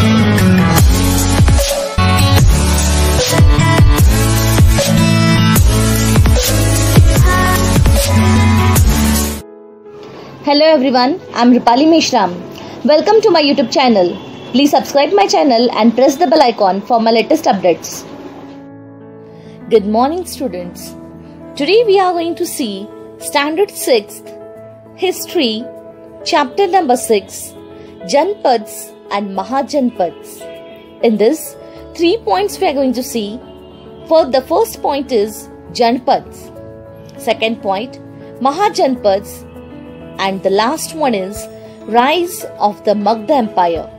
Hello everyone, I'm Rupali Meshram. Welcome to my YouTube channel. Please subscribe my channel and press the bell icon for my latest updates. Good morning students. Today we are going to see Standard 6th History Chapter number 6 Janpads and Mahajanpads. In this, 3 points we are going to see. The first point is Janpads. Second point, Mahajanpads. And the last one is Rise of the Magadha Empire.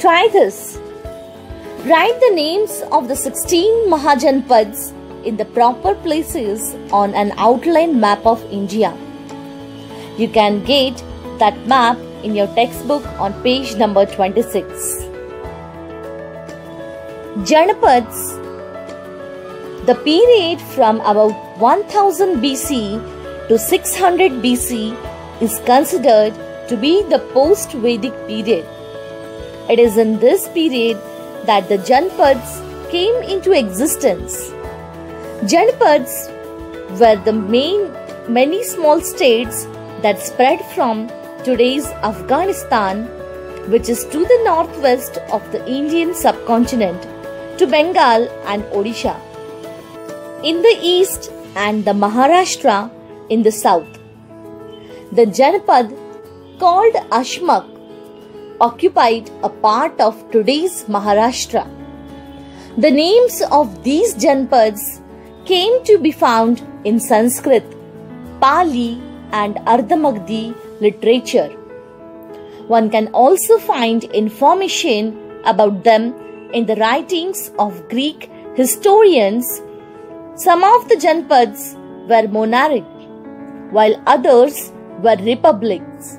Try this. Write the names of the 16 Mahajanpads in the proper places on an outline map of India. You can get that map in your textbook on page number 26. Janapads. The period from about 1000 BC to 600 BC is considered to be the post-Vedic period. It is in this period that the Janapads came into existence. Janapads were the many small states that spread from today's Afghanistan, which is to the northwest of the Indian subcontinent, to Bengal and Odisha in the east and the Maharashtra in the south. The Janapad called Ashmak occupied a part of today's Maharashtra. The names of these Janapads came to be found in Sanskrit, Pali and Ardha-Magadhi literature. One can also find information about them in the writings of Greek historians. Some of the Janapads were monarchic, while others were republics.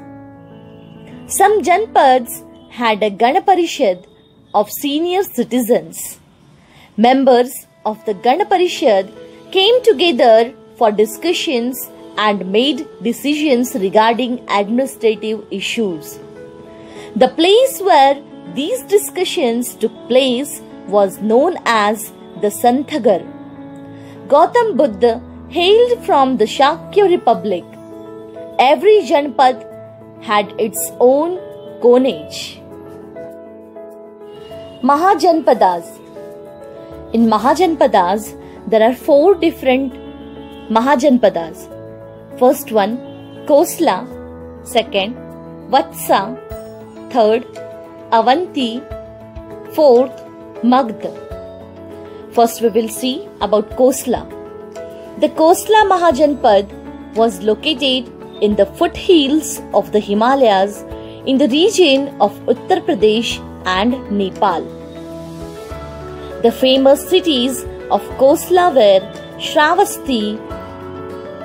Some Janapads had a Ganaparishad of senior citizens. Members of the Ganaparishad came together for discussions and made decisions regarding administrative issues. The place where these discussions took place was known as the Santhagar. Gautam Buddha hailed from the Shakya Republic. Every Janapad had its own coinage. Mahajanpadas. In Mahajanpadas, there are 4 different Mahajanpadas. First one, Kosla. Second, Vatsa. Third, Avanti. Fourth, Magadha. First we will see about Kosla. The Kosla Mahajanpad was located in the foothills of the Himalayas in the region of Uttar Pradesh and Nepal. The famous cities of Kosla were Shravasti,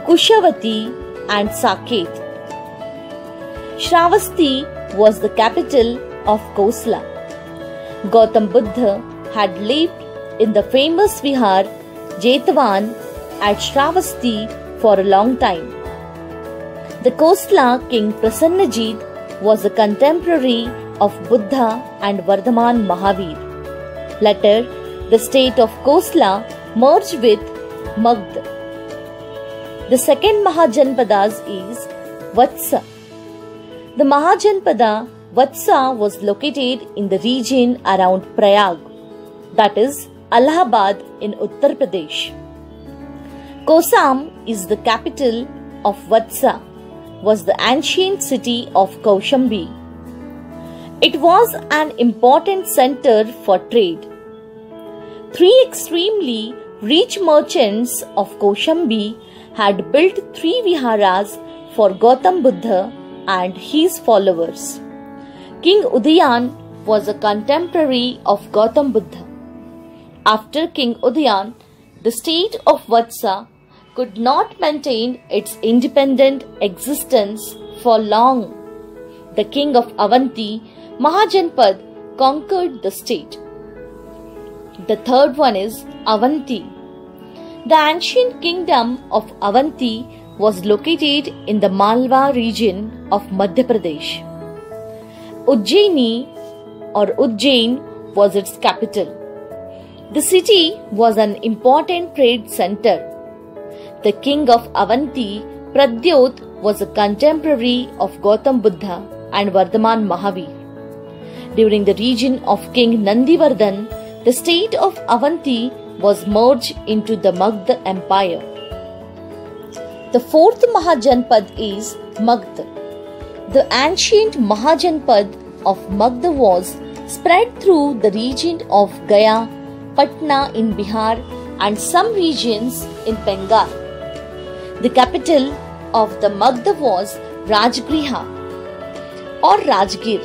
Kushavati and Saket. Shravasti was the capital of Kosla. Gautam Buddha had lived in the famous Vihar Jetwan at Shravasti for a long time. The Kosla king Prasannajit was a contemporary of Buddha and Vardhaman Mahavir. Later, the state of Kosla merged with Magadha. The second Mahajanpadas is Vatsa. The Mahajanpada Vatsa was located in the region around Prayag, that is Allahabad in Uttar Pradesh. Kosam is the capital of Vatsa, was the ancient city of Kaushambi. It was an important center for trade. 3 extremely rich merchants of Kaushambi had built 3 viharas for Gautam Buddha and his followers. King Udayan was a contemporary of Gautam Buddha. After King Udayan, the state of Vatsa could not maintain its independent existence for long. The king of Avanti, Mahajanpad, conquered the state. The third one is Avanti. The ancient kingdom of Avanti was located in the Malwa region of Madhya Pradesh. Ujjaini or Ujjain was its capital. The city was an important trade center. The king of Avanti, Pradyot, was a contemporary of Gautam Buddha and Vardhaman Mahavir. During the reign of King Nandivardhan, the state of Avanti was merged into the Magdha Empire. The fourth Mahajanpad is Magdha. The ancient Mahajanpad of Magdha was spread through the region of Gaya, Patna in Bihar and some regions in Bengal. The capital of the Magdha was Rajgriha or Rajgir.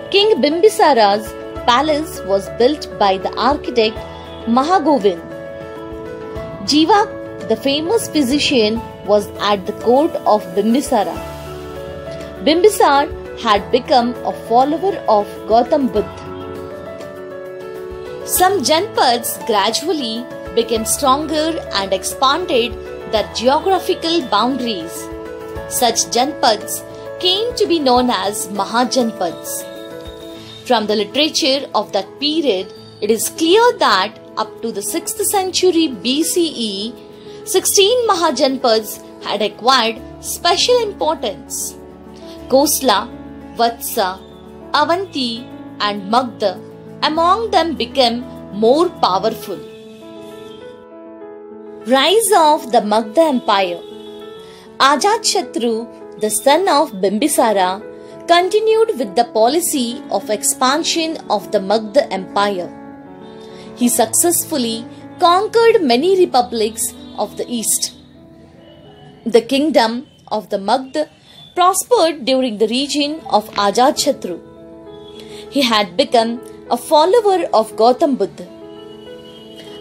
King Bimbisara's palace was built by the architect Mahagovind. Jiva, the famous physician, was at the court of Bimbisara. Bimbisar had become a follower of Gautam Buddha. Some Janpads gradually became stronger and expanded their geographical boundaries. Such Janpads came to be known as Mahajanpads. From the literature of that period, it is clear that up to the 6th century BCE, 16 Mahajanpads had acquired special importance. Kosla, Vatsa, Avanti and Magdha among them became more powerful. Rise of the Magdha Empire. Ajatashatru, the son of Bimbisara, continued with the policy of expansion of the Magdha Empire. He successfully conquered many republics of the east. The kingdom of the Magdha prospered during the reign of Ajatashatru. He had become a follower of Gautam Buddha.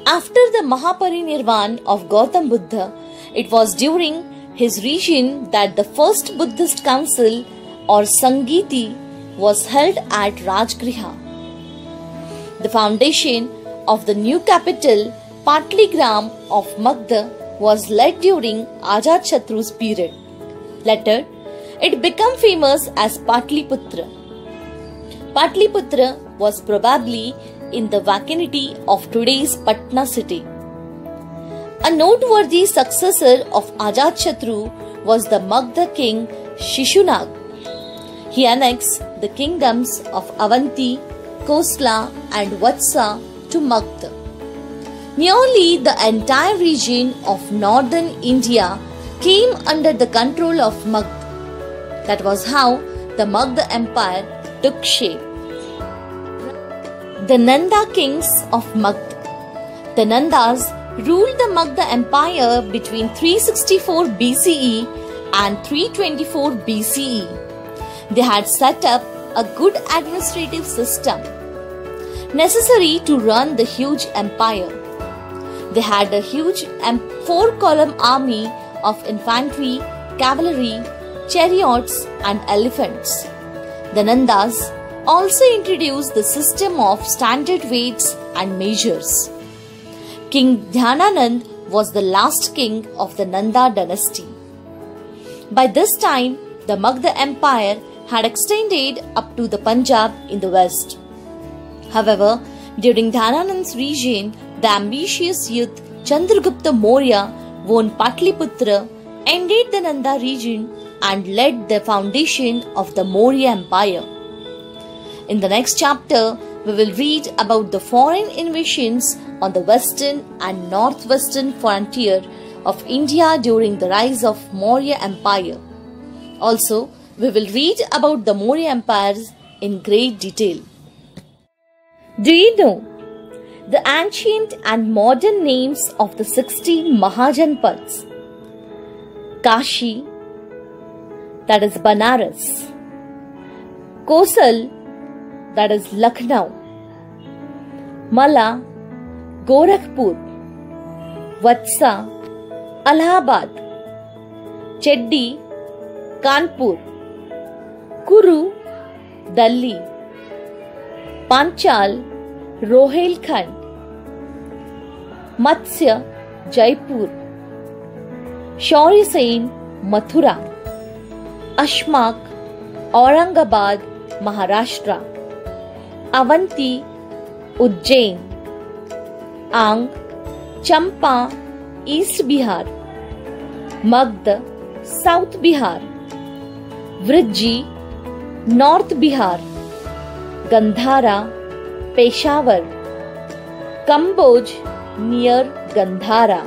After the Mahaparinirvan of Gautam Buddha, it was during his reign that the first Buddhist council or Sangiti was held at Rajgriha. The foundation of the new capital, Patligram of Magdha, was led during Ajatashatru's period. Later, it became famous as Patliputra. Patliputra was probably in the vicinity of today's Patna city. A noteworthy successor of Ajatashatru was the Magdha king Shishunag. He annexed the kingdoms of Avanti, Kosla and Vatsa to Magdha. Nearly the entire region of northern India came under the control of Magdha. That was how the Magdha Empire took shape. The Nanda kings of Magdha. The Nandas ruled the Magdha Empire between 364 BCE and 324 BCE. They had set up a good administrative system necessary to run the huge empire. They had a huge 4-column army of infantry, cavalry, chariots and elephants. The Nandas also introduced the system of standard weights and measures. King Dhyananand was the last king of the Nanda dynasty. By this time, the Magdha Empire had extended up to the Punjab in the west. However, during Dhyananand's reign, the ambitious youth Chandragupta Maurya won Patliputra, ended the Nanda region and led the foundation of the Maurya Empire. In the next chapter, we will read about the foreign invasions on the western and northwestern frontier of India during the rise of Maurya Empire. Also, we will read about the Maurya empires in great detail. Do you know the ancient and modern names of the 16 Mahajanpads? Kashi, that is Banaras. Kosal, that is Lucknow. Mala, Gorakhpur. Vatsa, Allahabad. Cheddi, Kanpur. Kuru, Delhi. Panchal, Rohilkhand. Matsya, Jaipur. Shaurya Sen, Mathura. Ashmak, Aurangabad, Maharashtra, Avanti Ujjain, Anga Champa east Bihar, Magadh south Bihar, Vrijji north Bihar, Gandhara Peshawar, Kamboja near Gandhara.